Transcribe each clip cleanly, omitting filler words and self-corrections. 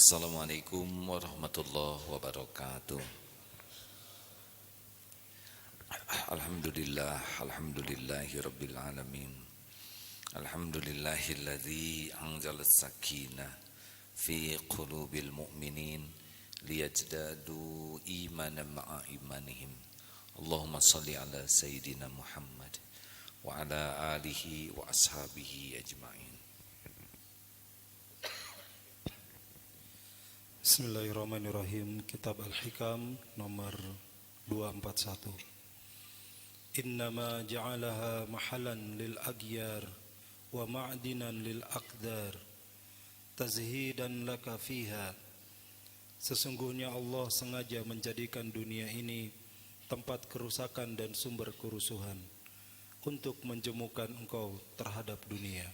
Assalamualaikum warahmatullahi wabarakatuh. Alhamdulillahi rabbil alamin. Alhamdulillahilladzi anzalas sakinah fi qulubil mu'minin liyajdadu imanan ma'a imanihim. Allahumma salli ala sayyidina Muhammad wa ala alihi wa ashabihi ajma'in. Bismillahirrahmanirrahim. Kitab Al-Hikam nomor 241. Innama ja'alaha mahalan lil agyar wa ma'dinan lil aqdar tazhidan laka fiha. Sesungguhnya Allah sengaja menjadikan dunia ini tempat kerusakan dan sumber kerusuhan untuk menjemukan engkau terhadap dunia.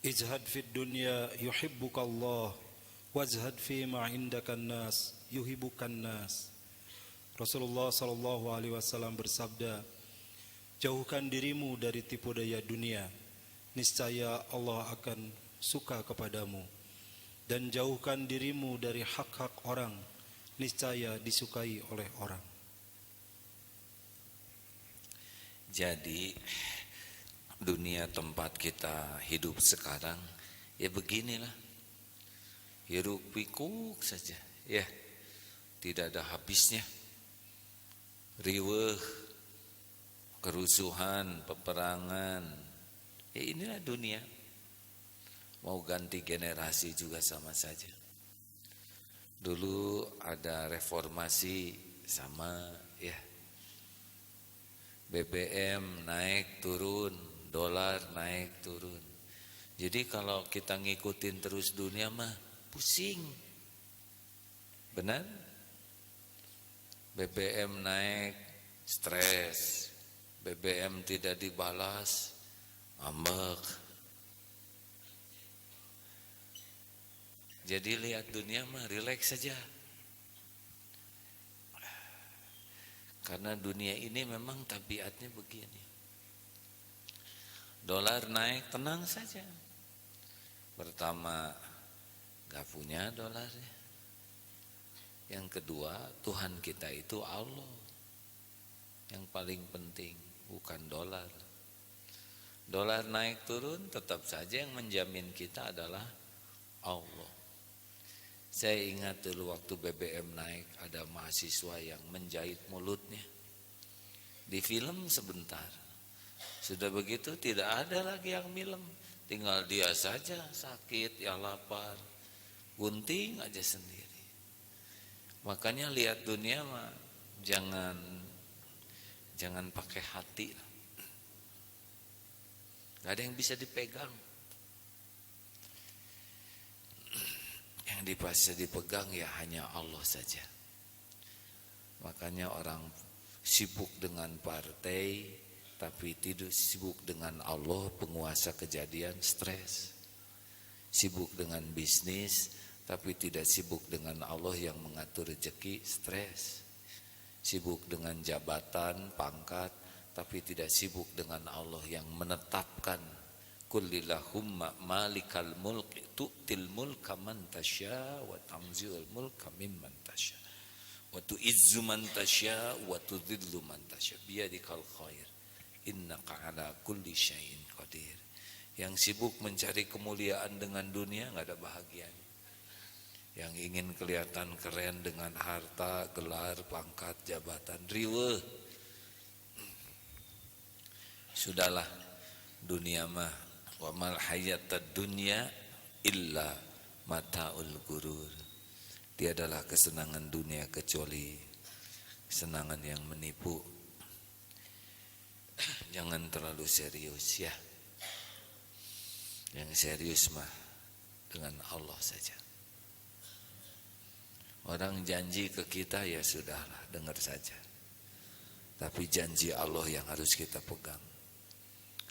Ijhad fid dunya yuhibbukallah wajhad fi ma indakan nas yuhibbukan nas. Rasulullah sallallahu alaihi wasallam bersabda, jauhkan dirimu dari tipu daya dunia, niscaya Allah akan suka kepadamu, dan jauhkan dirimu dari hak-hak orang, niscaya disukai oleh orang. Jadi dunia tempat kita hidup sekarang ya beginilah, hiruk pikuk saja ya, tidak ada habisnya, riweuh, kerusuhan, peperangan, ya inilah dunia. Mau ganti generasi juga sama saja. Dulu ada reformasi sama ya, BBM naik turun, dolar naik turun. Jadi kalau kita ngikutin terus dunia mah pusing. Benar? BBM naik, stres. BBM tidak dibalas, ngambek. Jadi lihat dunia mah rileks saja. Karena dunia ini memang tabiatnya begini. Dolar naik, tenang saja. Pertama, gak punya dolarnya. Yang kedua, Tuhan kita itu Allah. Yang paling penting, bukan dolar. Dolar naik turun, tetap saja yang menjamin kita adalah Allah. Saya ingat dulu waktu BBM naik, ada mahasiswa yang menjahit mulutnya. Di film sebentar. Sudah begitu tidak ada lagi yang milem, tinggal dia saja sakit, ya lapar, gunting aja sendiri. Makanya lihat dunia mah jangan pakai hati. Gak ada yang bisa dipegang. Yang bisa dipegang ya hanya Allah saja. Makanya orang sibuk dengan partai tapi tidak sibuk dengan Allah, penguasa kejadian, stres. Sibuk dengan bisnis tapi tidak sibuk dengan Allah yang mengatur rezeki, stres. Sibuk dengan jabatan, pangkat tapi tidak sibuk dengan Allah yang menetapkan. Kullillahumma malikal mulki tu'til mulka man tasya wa tamzi'ul mulka mimman tasya wa tu'izzu man tasya wa tudhillu man tasya biyadikal khair. Innaka ala kulli syai'in qadir. Yang sibuk mencari kemuliaan dengan dunia enggak ada bahagianya. Yang ingin kelihatan keren dengan harta, gelar, pangkat, jabatan, riweuh. Sudahlah, dunia mah wa mal hayatad dunya illa mataul gurur. Tiadalah kesenangan dunia kecuali kesenangan yang menipu. Jangan terlalu serius ya. Yang serius mah dengan Allah saja. Orang janji ke kita ya sudahlah, dengar saja. Tapi janji Allah yang harus kita pegang.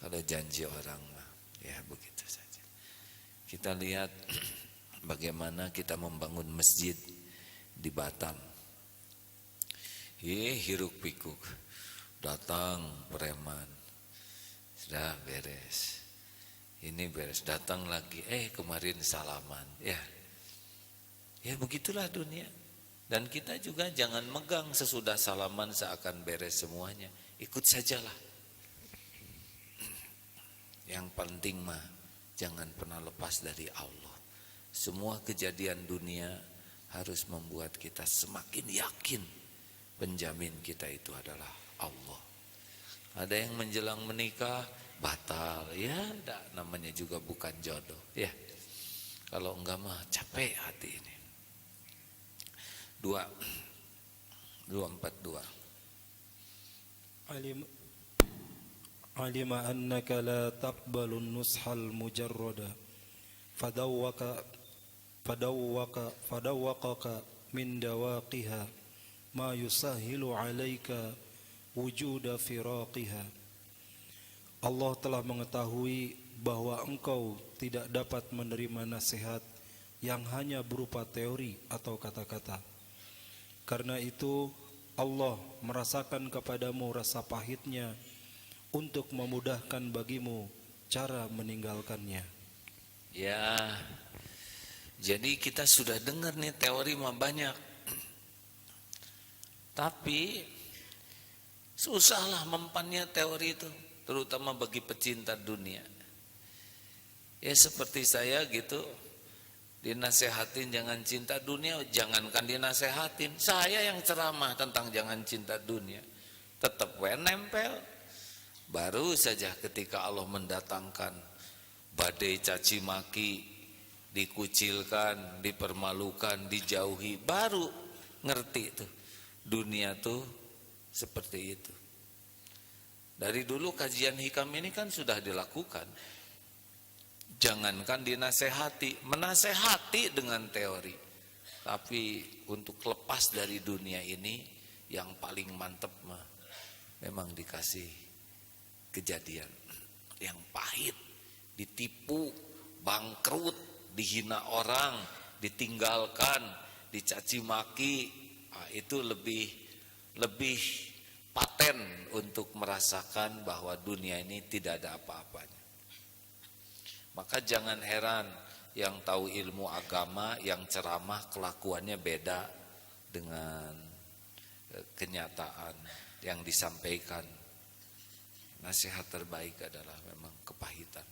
Kalau janji orang mah ya begitu saja. Kita lihat bagaimana kita membangun masjid di Batam. Hiruk pikuk. Datang preman, sudah beres. Ini beres, datang lagi, kemarin salaman. Ya begitulah dunia. Dan kita juga jangan megang sesudah salaman seakan beres semuanya. Ikut sajalah. Yang penting mah jangan pernah lepas dari Allah. Semua kejadian dunia harus membuat kita semakin yakin penjamin kita itu adalah Allah. Ada yang menjelang menikah batal, ya namanya juga bukan jodoh, ya. Kalau enggak mah capek hati ini. 242. Alima annaka la taqbalu an-nushal mujarrada fadawwaqaka min dawaqiha ma yusahilu 'alaika wujuda firaqiha. Allah telah mengetahui bahwa engkau tidak dapat menerima nasihat yang hanya berupa teori atau kata-kata. Karena itu Allah merasakan kepadamu rasa pahitnya untuk memudahkan bagimu cara meninggalkannya. Ya, jadi kita sudah dengar nih teori mah banyak. Tapi susahlah mempannya teori itu, terutama bagi pecinta dunia. Ya seperti saya gitu, dinasehatin jangan cinta dunia, jangankan dinasehatin, saya yang ceramah tentang jangan cinta dunia, tetap nempel. Baru saja ketika Allah mendatangkan badai caci maki, dikucilkan, dipermalukan, dijauhi, baru ngerti itu dunia tuh seperti itu. Dari dulu kajian hikam ini kan sudah dilakukan. Jangankan dinasehati, menasehati dengan teori. Tapi untuk lepas dari dunia ini yang paling mantep mah memang dikasih kejadian yang pahit, ditipu, bangkrut, dihina orang, ditinggalkan, dicaci maki. Itu lebih paten untuk merasakan bahwa dunia ini tidak ada apa-apanya. Maka jangan heran yang tahu ilmu agama, yang ceramah kelakuannya beda dengan kenyataan yang disampaikan. Nasihat terbaik adalah memang kepahitan.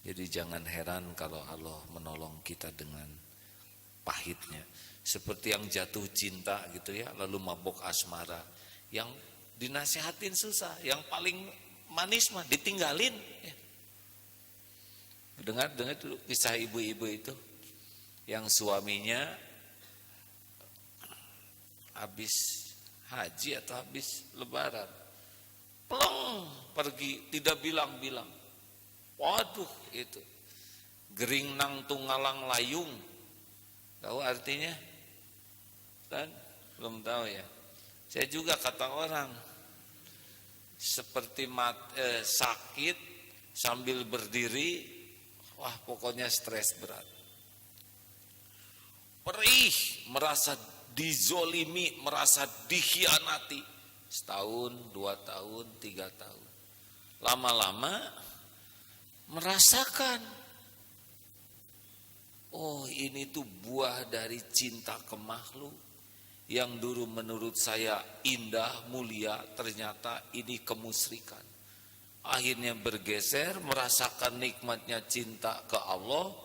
Jadi jangan heran kalau Allah menolong kita dengan pahitnya. Seperti yang jatuh cinta gitu ya, lalu mabok asmara. Yang dinasihatin susah, yang paling manis mah ditinggalin ya. Dengar dulu kisah ibu-ibu itu yang suaminya habis haji atau habis lebaran, plong pergi, tidak bilang-bilang. Waduh, itu gering nang tunggalang layung. Tahu artinya? Kan belum tahu ya. Saya juga kata orang seperti sakit sambil berdiri, wah pokoknya stres berat. Perih, merasa dizolimi, merasa dikhianati. Setahun, 2 tahun, 3 tahun. Lama-lama merasakan, oh ini tuh buah dari cinta ke makhluk. Yang dulu menurut saya indah, mulia, ternyata ini kemusyrikan. Akhirnya bergeser, merasakan nikmatnya cinta ke Allah.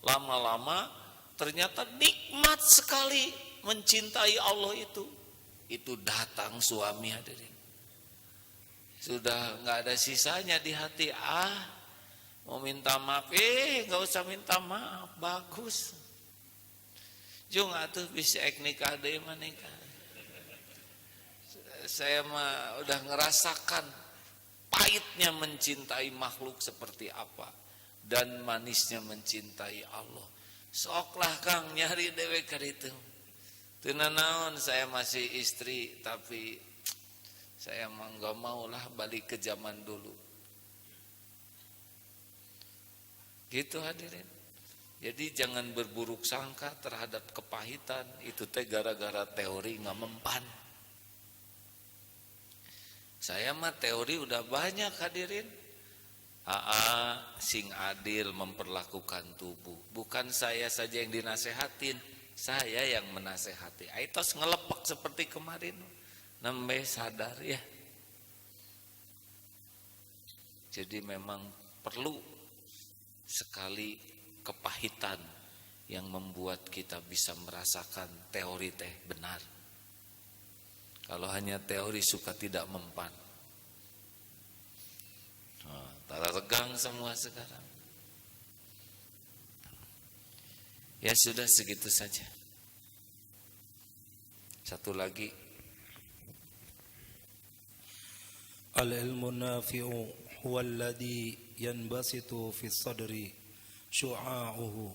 Lama-lama ternyata nikmat sekali mencintai Allah itu. Itu datang suami hadirin. Sudah gak ada sisanya di hati. Mau minta maaf, gak usah minta maaf, bagus. Jung atuh bisa nikah deh nikah. Saya mah udah ngerasakan pahitnya mencintai makhluk seperti apa dan manisnya mencintai Allah. Soklah Kang nyari dewe ka ditu. Teu naon saya masih istri tapi saya mah enggak maulah balik ke zaman dulu. Gitu hadirin. Jadi jangan berburuk sangka terhadap kepahitan, itu teh gara-gara teori nggak mempan. Saya mah teori udah banyak hadirin. sing adil memperlakukan tubuh. Bukan saya saja yang dinasehatin, saya yang menasehati. Aitos ngelepak seperti kemarin, nembe sadar ya. Jadi memang perlu sekali kepahitan yang membuat kita bisa merasakan teori teh benar. Kalau hanya teori suka tidak mempan. Tara tegang semua sekarang. Ya sudah segitu saja. Satu lagi. Al-ilmu nafi'u huwa alladhi yanbasitu fi sadri syu'a'uhu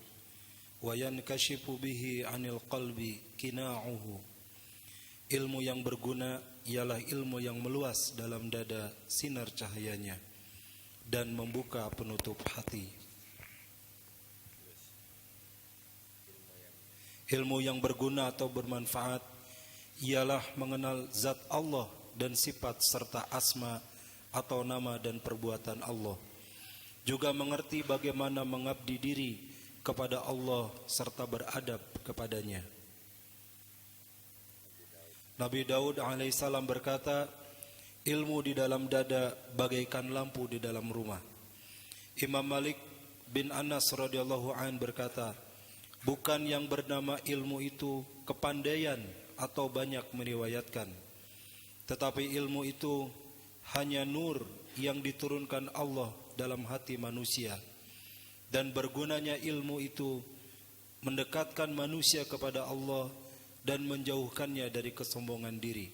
wa yankashifu bihi 'anil qalbi kina'uhu. Ilmu yang berguna ialah ilmu yang meluas dalam dada sinar cahayanya dan membuka penutup hati. Ilmu yang berguna atau bermanfaat ialah mengenal zat Allah dan sifat serta asma atau nama dan perbuatan Allah. Juga mengerti bagaimana mengabdi diri kepada Allah serta beradab kepadanya. Nabi Daud alaihissalam berkata, ilmu di dalam dada bagaikan lampu di dalam rumah. Imam Malik bin Anas radhiyallahu an berkata, bukan yang bernama ilmu itu kepandaian atau banyak meriwayatkan, tetapi ilmu itu hanya nur yang diturunkan Allah dalam hati manusia, dan bergunanya ilmu itu mendekatkan manusia kepada Allah dan menjauhkannya dari kesombongan diri.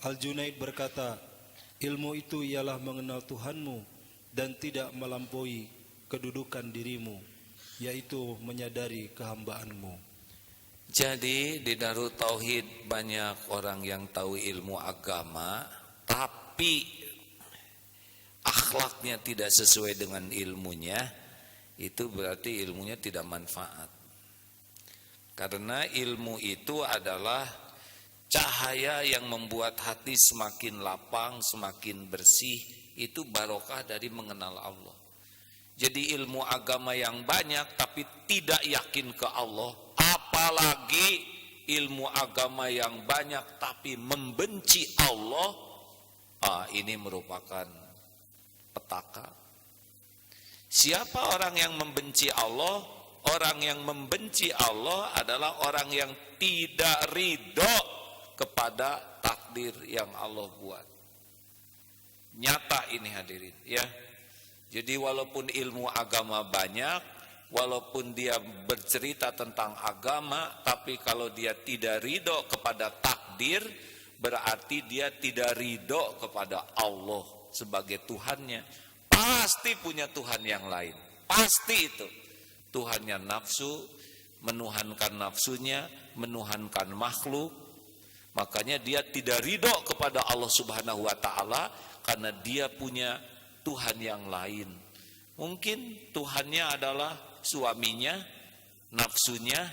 Al-Junaid berkata, ilmu itu ialah mengenal Tuhanmu dan tidak melampaui kedudukan dirimu, yaitu menyadari kehambaanmu. Jadi di Darut Tauhid banyak orang yang tahu ilmu agama, tapi akhlaknya tidak sesuai dengan ilmunya, itu berarti ilmunya tidak manfaat. Karena ilmu itu adalah cahaya yang membuat hati semakin lapang, semakin bersih, itu barokah dari mengenal Allah. Jadi ilmu agama yang banyak tapi tidak yakin ke Allah, apalagi ilmu agama yang banyak tapi membenci Allah, ini merupakan petaka. Siapa orang yang membenci Allah? Orang yang membenci Allah adalah orang yang tidak ridho kepada takdir yang Allah buat. Nyata ini hadirin ya. Jadi walaupun ilmu agama banyak, walaupun dia bercerita tentang agama, tapi kalau dia tidak ridho kepada takdir, berarti dia tidak ridho kepada Allah sebagai Tuhannya. Pasti punya Tuhan yang lain, pasti itu. Tuhannya nafsu, menuhankan nafsunya, menuhankan makhluk. Makanya dia tidak ridho kepada Allah Subhanahu wa taala karena dia punya Tuhan yang lain. Mungkin Tuhannya adalah suaminya, nafsunya,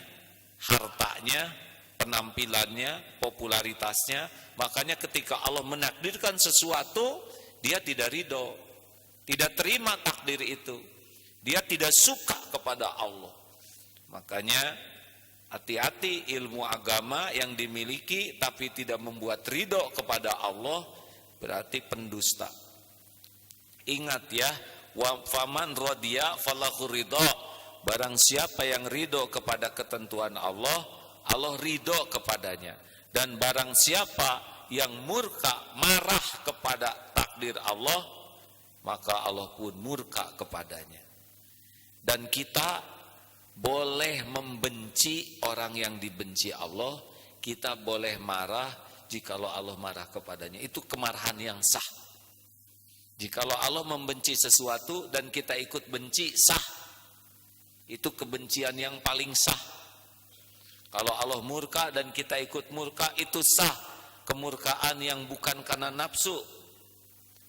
hartanya, penampilannya, popularitasnya. Makanya ketika Allah menakdirkan sesuatu, dia tidak ridho, tidak terima takdir itu. Dia tidak suka kepada Allah. Makanya hati-hati ilmu agama yang dimiliki tapi tidak membuat ridho kepada Allah, berarti pendusta. Ingat ya, wa faman radiya falahu ridho. Barang siapa yang ridho kepada ketentuan Allah, Allah ridho kepadanya. Dan barang siapa yang murka, marah kepada takdir Allah, maka Allah pun murka kepadanya. Dan kita boleh membenci orang yang dibenci Allah, kita boleh marah jikalau Allah marah kepadanya. Itu kemarahan yang sah. Jikalau Allah membenci sesuatu dan kita ikut benci, sah. Itu kebencian yang paling sah. Kalau Allah murka dan kita ikut murka, itu sah. Kemurkaan yang bukan karena nafsu.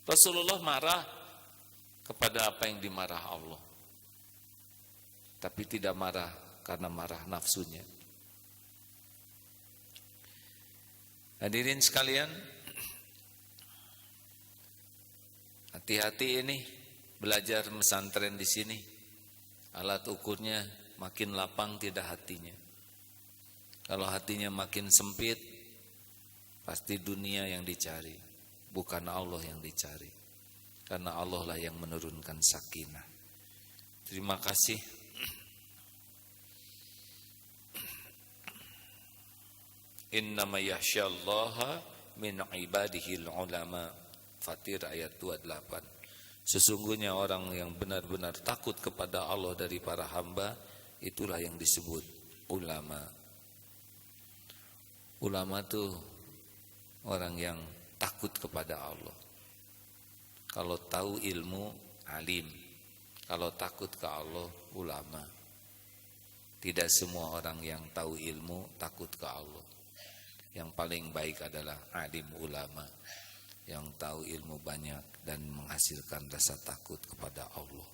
Rasulullah marah kepada apa yang dimarah Allah, tapi tidak marah karena marah nafsunya. Hadirin sekalian, hati-hati ini belajar pesantren di sini, alat ukurnya makin lapang tidak hatinya. Kalau hatinya makin sempit, pasti dunia yang dicari, bukan Allah yang dicari. Karena Allah lah yang menurunkan sakinah. Terima kasih. Innama yakhsyallaha min ibadihil ulama. Fatir ayat 28. Sesungguhnya orang yang benar-benar takut kepada Allah dari para hamba, itulah yang disebut ulama. Ulama itu orang yang takut kepada Allah. Kalau tahu ilmu, alim. Kalau takut ke Allah, ulama. Tidak semua orang yang tahu ilmu takut ke Allah. Yang paling baik adalah alim ulama, yang tahu ilmu banyak dan menghasilkan rasa takut kepada Allah.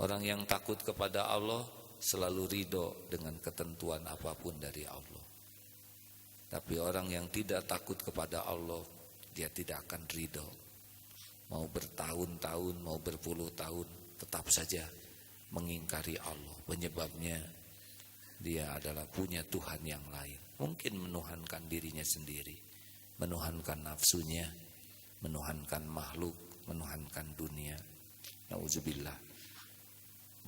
Orang yang takut kepada Allah selalu ridho dengan ketentuan apapun dari Allah. Tapi orang yang tidak takut kepada Allah, dia tidak akan ridho. Mau bertahun-tahun, mau berpuluh tahun, tetap saja mengingkari Allah. Penyebabnya dia adalah punya Tuhan yang lain. Mungkin menuhankan dirinya sendiri, menuhankan nafsunya, menuhankan makhluk, menuhankan dunia. Nauzubillah.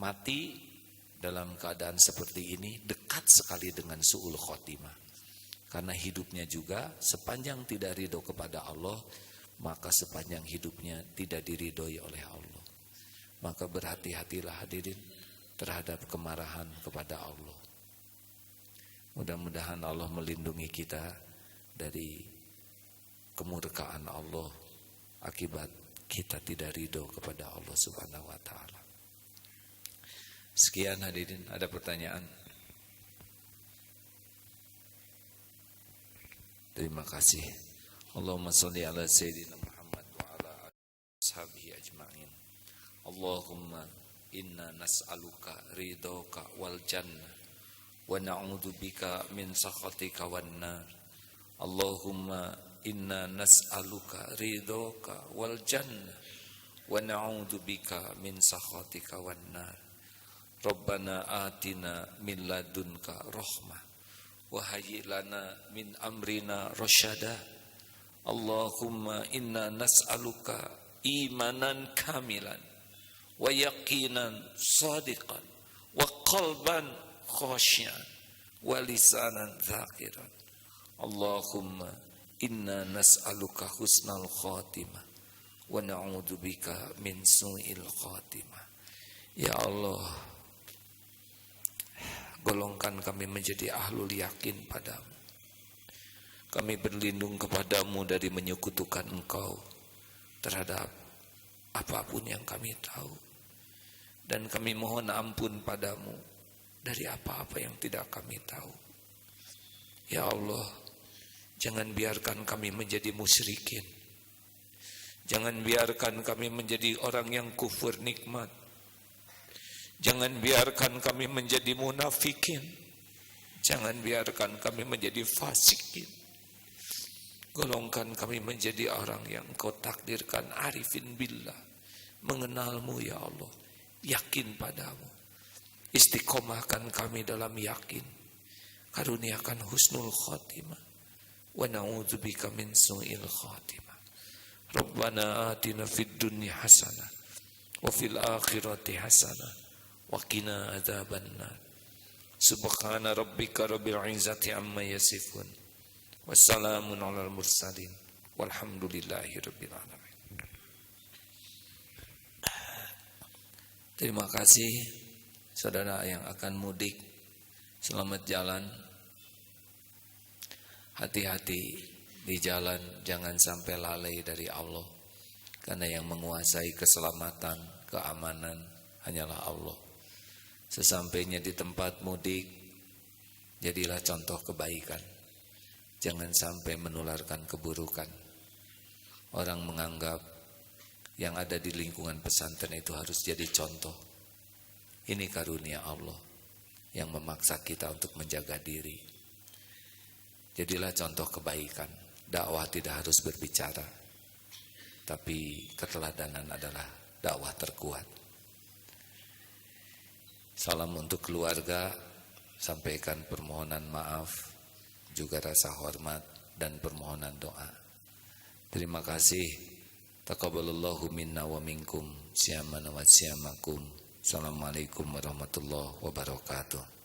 Mati dalam keadaan seperti ini dekat sekali dengan su'ul khotimah. Karena hidupnya juga sepanjang tidak ridho kepada Allah, maka sepanjang hidupnya tidak diridhoi oleh Allah. Maka berhati-hatilah hadirin terhadap kemarahan kepada Allah. Mudah-mudahan Allah melindungi kita dari kemurkaan Allah akibat kita tidak ridho kepada Allah Subhanahu wa taala. Sekian hadirin, ada pertanyaan? Terima kasih. Allahumma sholli ala sayyidina Muhammad wa ala ashabihi ajma'in. Allahumma inna nas'aluka ridhoka wal jannah wa na'udzubika min sakhatika wan nar. Allahumma inna nas'aluka ridhoka wal jannah wa na'udzubika min sakhatika wan nar. Rabbana atina min ladunka rahmah wa hayyi lana min amrina rasyada. Allahumma inna nas'aluka imanan kamilan wa yaqinan sadiqan wa qalban khashian wa lisanan dzakiran. Allahumma inna nas'aluka husnal khatimah wa na'udzubika min su'il khatimah. Ya Allah, golongkan kami menjadi ahlul yakin padamu. Kami berlindung kepadamu dari menyekutukan engkau terhadap apapun yang kami tahu. Dan kami mohon ampun padamu dari apa-apa yang tidak kami tahu. Ya Allah, jangan biarkan kami menjadi musyrikin. Jangan biarkan kami menjadi orang yang kufur nikmat. Jangan biarkan kami menjadi munafikin. Jangan biarkan kami menjadi fasikin. Golongkan kami menjadi orang yang Kau takdirkan arifin billah, mengenalmu ya Allah, yakin padamu. Istiqomahkan kami dalam yakin. Karuniakan husnul khatimah wa na'udzubika min su'il khatimah. Rabbana atina fid dunya hasanah wa fil akhirati hasanah wa qina adzabannar. Subhana rabbika rabbil izzati amma yasifun. Wassalamun alal mursalin walhamdulillahi rabbil alamin. Terima kasih saudara yang akan mudik. Selamat jalan. Hati-hati di jalan, jangan sampai lalai dari Allah. Karena yang menguasai keselamatan, keamanan hanyalah Allah. Sesampainya di tempat mudik, jadilah contoh kebaikan. Jangan sampai menularkan keburukan. Orang menganggap yang ada di lingkungan pesantren itu harus jadi contoh. Ini karunia Allah yang memaksa kita untuk menjaga diri. Jadilah contoh kebaikan. Dakwah tidak harus berbicara, tapi keteladanan adalah dakwah terkuat. Salam untuk keluarga, sampaikan permohonan maaf, juga rasa hormat dan permohonan doa. Terima kasih. Taqabbalallahu minna wa minkum, syamana wa syamakum. Assalamualaikum warahmatullahi wabarakatuh.